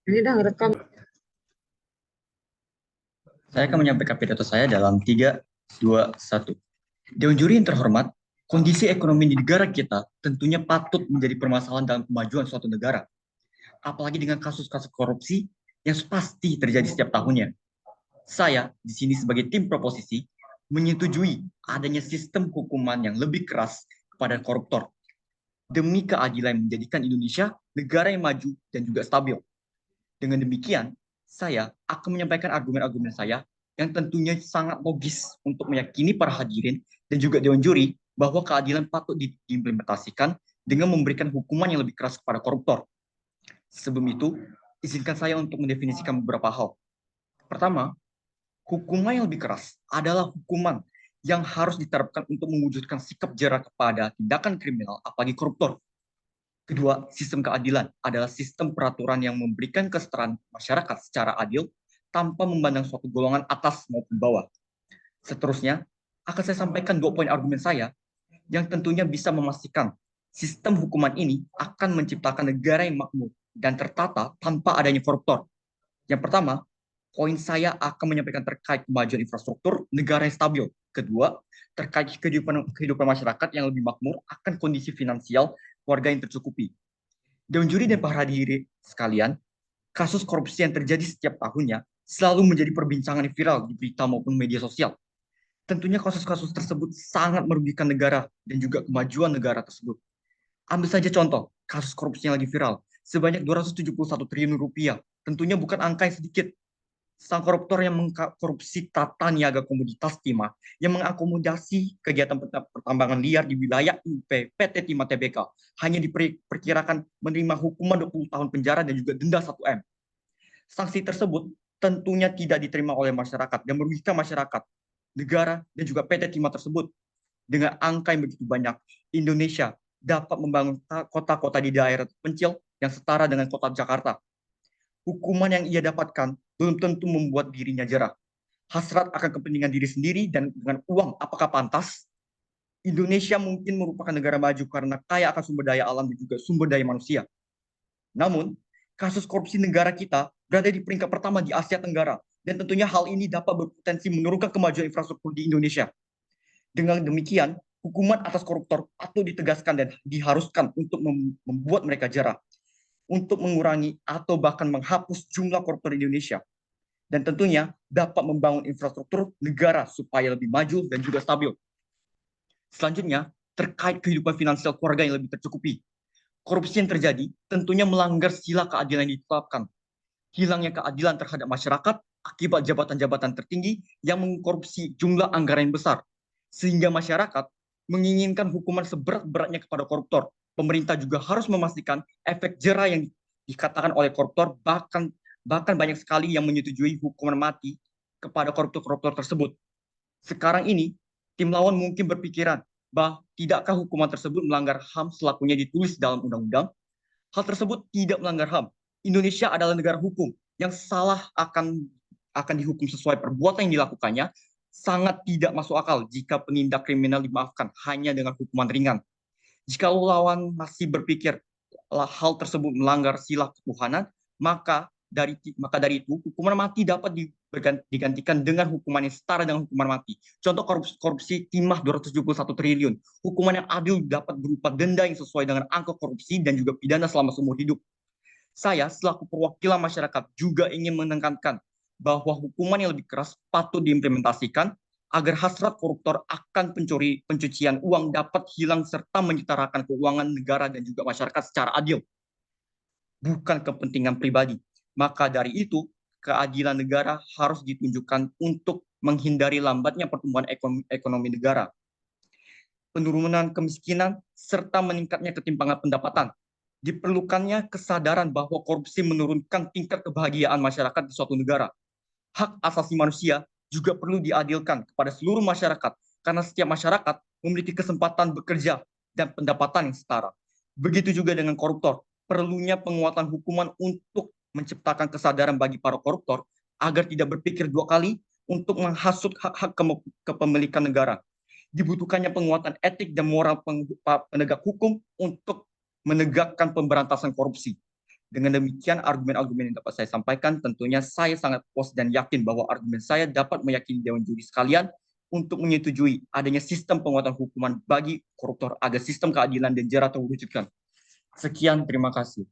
Ini udah ngerekam. Saya akan menyampaikan pidato saya dalam 3, 2, 1. Dewan juri yang terhormat, kondisi ekonomi di negara kita tentunya patut menjadi permasalahan dalam kemajuan suatu negara. Apalagi dengan kasus-kasus korupsi yang pasti terjadi setiap tahunnya. Saya di sini sebagai tim proposisi menyetujui adanya sistem hukuman yang lebih keras kepada koruptor demi keadilan menjadikan Indonesia negara yang maju dan juga stabil. Dengan demikian, saya akan menyampaikan argumen-argumen saya yang tentunya sangat logis untuk meyakini para hadirin dan juga dewan juri bahwa keadilan patut diimplementasikan dengan memberikan hukuman yang lebih keras kepada koruptor. Sebelum itu, izinkan saya untuk mendefinisikan beberapa hal. Pertama, hukuman yang lebih keras adalah hukuman yang harus diterapkan untuk mewujudkan sikap jera kepada tindakan kriminal, apalagi koruptor. Kedua, sistem keadilan adalah sistem peraturan yang memberikan kesetaraan masyarakat secara adil tanpa memandang suatu golongan atas maupun bawah. Seterusnya, akan saya sampaikan 2 poin argumen saya yang tentunya bisa memastikan sistem hukuman ini akan menciptakan negara yang makmur dan tertata tanpa adanya koruptor. Yang pertama, poin saya akan menyampaikan terkait kemajuan infrastruktur negara yang stabil. Kedua, terkait kehidupan masyarakat yang lebih makmur akan kondisi finansial warga yang tercukupi. Dewan juri dan para hadirin sekalian, kasus korupsi yang terjadi setiap tahunnya selalu menjadi perbincangan yang viral di berita maupun media sosial. Tentunya kasus-kasus tersebut sangat merugikan negara dan juga kemajuan negara tersebut. Ambil saja contoh, kasus korupsi yang lagi viral, sebanyak 271 triliun rupiah. Tentunya bukan angka yang sedikit. Sang koruptor yang mengkorupsi tata niaga komoditas timah yang mengakomodasi kegiatan pertambangan liar di wilayah UP PT Timah Tbk hanya diperkirakan menerima hukuman 20 tahun penjara dan juga denda 1 M. Sanksi tersebut tentunya tidak diterima oleh masyarakat dan merugikan masyarakat, negara, dan juga PT Timah tersebut. Dengan angka yang begitu banyak, Indonesia dapat membangun kota-kota di daerah terpencil yang setara dengan kota Jakarta. Hukuman yang ia dapatkan belum tentu membuat dirinya jerah. Hasrat akan kepentingan diri sendiri dan dengan uang apakah pantas? Indonesia mungkin merupakan negara maju karena kaya akan sumber daya alam dan juga sumber daya manusia. Namun, kasus korupsi negara kita berada di peringkat pertama di Asia Tenggara dan tentunya hal ini dapat berpotensi menurunkan kemajuan infrastruktur di Indonesia. Dengan demikian, hukuman atas koruptor patut ditegaskan dan diharuskan untuk membuat mereka jerah, untuk mengurangi atau bahkan menghapus jumlah koruptor di Indonesia. Dan tentunya dapat membangun infrastruktur negara supaya lebih maju dan juga stabil. Selanjutnya, terkait kehidupan finansial keluarga yang lebih tercukupi. Korupsi yang terjadi tentunya melanggar sila keadilan yang ditetapkan. Hilangnya keadilan terhadap masyarakat akibat jabatan-jabatan tertinggi yang mengkorupsi jumlah anggaran yang besar. Sehingga masyarakat menginginkan hukuman seberat-beratnya kepada koruptor. Pemerintah juga harus memastikan efek jera yang dikatakan oleh koruptor, bahkan banyak sekali yang menyetujui hukuman mati kepada koruptor-koruptor tersebut. Sekarang ini, tim lawan mungkin berpikiran bahwa tidakkah hukuman tersebut melanggar HAM selakunya ditulis dalam undang-undang. Hal tersebut tidak melanggar HAM. Indonesia adalah negara hukum yang salah akan dihukum sesuai perbuatan yang dilakukannya. Sangat tidak masuk akal jika penindak kriminal dimaafkan hanya dengan hukuman ringan. Jika lawan masih berpikir hal tersebut melanggar sila ketuhanan, maka dari itu hukuman mati dapat digantikan dengan hukuman yang setara dengan hukuman mati. Contoh korupsi timah 271 triliun. Hukuman yang adil dapat berupa denda yang sesuai dengan angka korupsi dan juga pidana selama seumur hidup. Saya selaku perwakilan masyarakat juga ingin menekankan bahwa hukuman yang lebih keras patut diimplementasikan agar hasrat koruptor akan pencucian uang dapat hilang serta menyetarakan keuangan negara dan juga masyarakat secara adil, bukan kepentingan pribadi. Maka dari itu, keadilan negara harus ditunjukkan untuk menghindari lambatnya pertumbuhan ekonomi negara, penurunan kemiskinan, serta meningkatnya ketimpangan pendapatan. Diperlukannya kesadaran bahwa korupsi menurunkan tingkat kebahagiaan masyarakat di suatu negara. Hak asasi manusia juga perlu diadilkan kepada seluruh masyarakat, karena setiap masyarakat memiliki kesempatan bekerja dan pendapatan yang setara. Begitu juga dengan koruptor, perlunya penguatan hukuman untuk menciptakan kesadaran bagi para koruptor agar tidak berpikir 2 kali untuk menghasut hak-hak kepemilikan negara. Dibutuhkannya penguatan etik dan moral penegak hukum untuk menegakkan pemberantasan korupsi. Dengan demikian, argumen-argumen yang dapat saya sampaikan, tentunya saya sangat puas dan yakin bahwa argumen saya dapat meyakini Dewan Juri sekalian untuk menyetujui adanya sistem penguatan hukuman bagi koruptor agar sistem keadilan dan jera terwujudkan. Sekian, terima kasih.